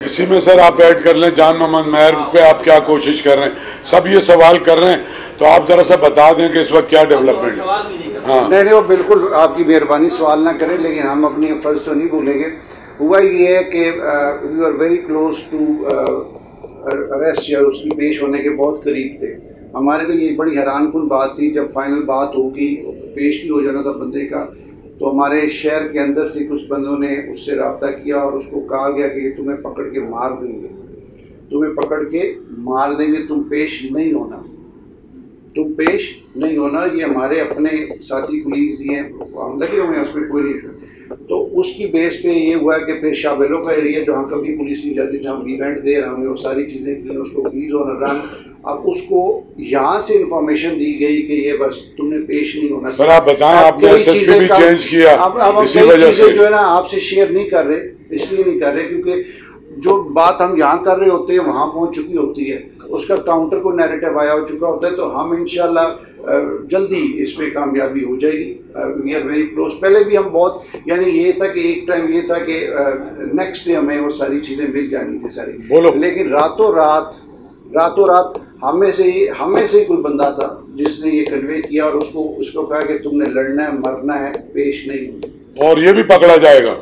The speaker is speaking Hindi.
इसी में सर आप ऐड कर लें जान मोहम्मद मेहर पे आप क्या कोशिश कर रहे हैं, सब ये सवाल कर रहे हैं, तो आप जरा सा बता दें कि इस वक्त क्या डेवलपमेंट है। हाँ नहीं वो बिल्कुल आपकी मेहरबानी सवाल ना करें, लेकिन हम अपनी फर्ज तो नहीं भूलेंगे। हुआ ये है कि we are very close to arrest या उसकी पेश होने के बहुत करीब थे। हमारे लिए ये बड़ी हैरानकुन बात थी जब फाइनल बात होगी, पेश भी हो जाना था बंदे का, तो हमारे शहर के अंदर से कुछ बंदों ने उससे रब्ता किया और उसको कहा गया कि तुम्हें पकड़ के मार देंगे, तुम्हें पकड़ के मार देंगे, तुम पेश नहीं होना, तुम पेश नहीं होना। ये हमारे अपने साथी पुलिस ही हैं, हम लगे हुए हैं, उसमें कोई नहीं। तो उसकी बेस पे ये हुआ कि फिर शाबेलों का एरिया जहाँ कभी पुलिस नहीं जाती थी, हम इवेंट दे रहे होंगे, वो सारी चीज़ें की, उसको प्लीज ऑन रन। अब उसको यहाँ से इंफॉर्मेशन दी गई कि ये बस तुमने पेश नहीं होना। सर आप बताएं, आपने एसएसपी भी चेंज किया, अब हम इसी वजह से जो है ना आपसे शेयर नहीं कर रहे, इसलिए नहीं कर रहे क्योंकि जो बात हम यहाँ कर रहे होते हैं वहाँ पहुँच चुकी होती है, उसका काउंटर को नैरेटिव आया हो चुका होता है। तो हम इंशाल्लाह जल्दी इस पे कामयाबी हो जाएगी। We are very close. पहले भी हम बहुत, यानी ये था कि एक टाइम ये था कि नेक्स्ट डे हमें वो सारी चीज़ें मिल जानी थी सारी, लेकिन रातों रात हमें से ही कोई बंदा था जिसने ये कन्वे किया और उसको कहा कि तुमने लड़ना है, मरना है, पेश नहीं होना, और ये भी पकड़ा जाएगा।